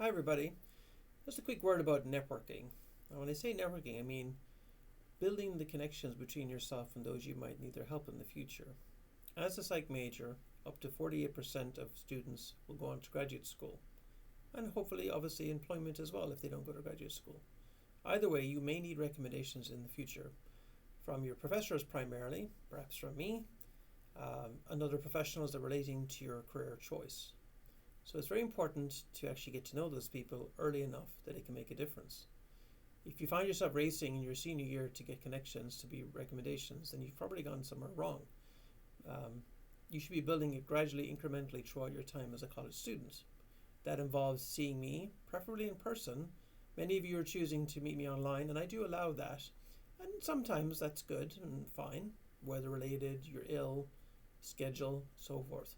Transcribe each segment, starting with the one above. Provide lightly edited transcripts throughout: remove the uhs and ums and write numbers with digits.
Hi, everybody. Just a quick word about networking. Now, when I say networking, I mean building the connections between yourself and those you might need their help in the future. As a psych major, up to 48% of students will go on to graduate school, and hopefully, obviously, employment as well if they don't go to graduate school. Either way, you may need recommendations in the future from your professors primarily, perhaps from me, and other professionals that are relating to your career choice. So it's very important to actually get to know those people early enough that it can make a difference. If you find yourself racing in your senior year to get connections to be recommendations, then you've probably gone somewhere wrong. You should be building it gradually, incrementally throughout your time as a college student. That involves seeing me, preferably in person. Many of you are choosing to meet me online, and I do allow that. And sometimes that's good and fine, weather related, you're ill, schedule, so forth.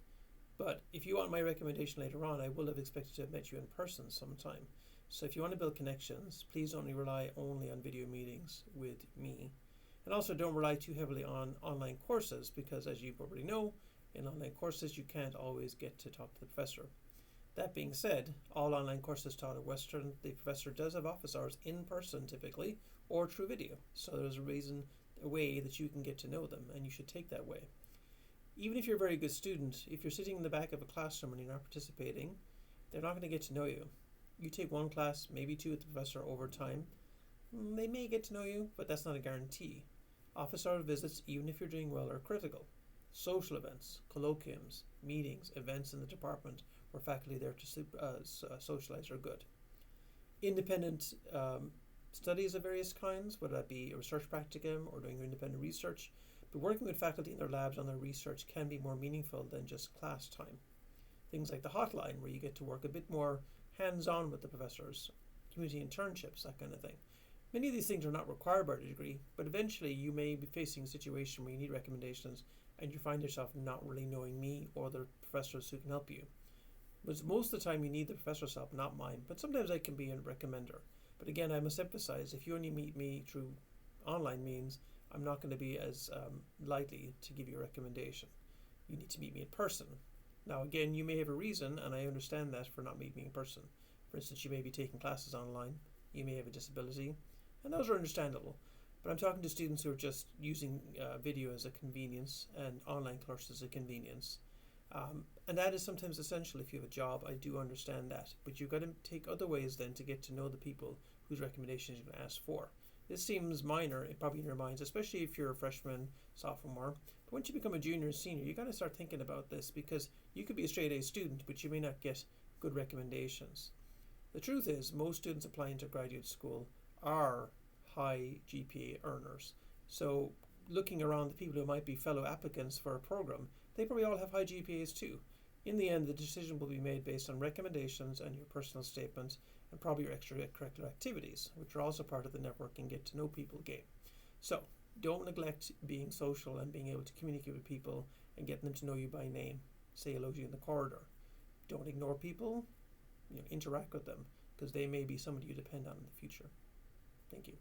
But if you want my recommendation later on, I will have expected to have met you in person sometime. So if you want to build connections, please don't rely only on video meetings with me. And also don't rely too heavily on online courses because, as you already know, in online courses you can't always get to talk to the professor. That being said, all online courses taught at Western, the professor does have office hours in person typically or through video. So there's a way that you can get to know them, and you should take that way. Even if you're a very good student, if you're sitting in the back of a classroom and you're not participating, they're not going to get to know you. You take one class, maybe two with the professor over time. They may get to know you, but that's not a guarantee. Office hour visits, even if you're doing well, are critical. Social events, colloquiums, meetings, events in the department where faculty there to socialize are good. Independent studies of various kinds, whether that be a research practicum or doing your independent research, but working with faculty in their labs on their research can be more meaningful than just class time. Things like the hotline, where you get to work a bit more hands-on with the professors, community internships, that kind of thing. Many of these things are not required by the degree, but eventually you may be facing a situation where you need recommendations and you find yourself not really knowing me or the professors who can help you. But most of the time you need the professor's help, not mine, but sometimes I can be a recommender. But again, I must emphasize, if you only meet me through online means, I'm not going to be as likely to give you a recommendation. You need to meet me in person. Now again, you may have a reason, and I understand that, for not meeting me in person. For instance, you may be taking classes online, you may have a disability, and those are understandable. But I'm talking to students who are just using video as a convenience and online courses as a convenience. And that is sometimes essential if you have a job. I do understand that. But you've got to take other ways then to get to know the people whose recommendations you're going to ask for. This seems minor, probably in your minds, especially if you're a freshman, sophomore. But once you become a junior and senior, you got to start thinking about this, because you could be a straight A student, but you may not get good recommendations. The truth is, most students applying to graduate school are high GPA earners. So looking around the people who might be fellow applicants for a program, they probably all have high GPAs too. In the end, the decision will be made based on recommendations and your personal statements, and probably your extracurricular activities, which are also part of the networking get to know people game. So don't neglect being social and being able to communicate with people and getting them to know you by name. Say hello to you in the corridor. Don't ignore people. Interact with them, because they may be somebody you depend on in the future. Thank you.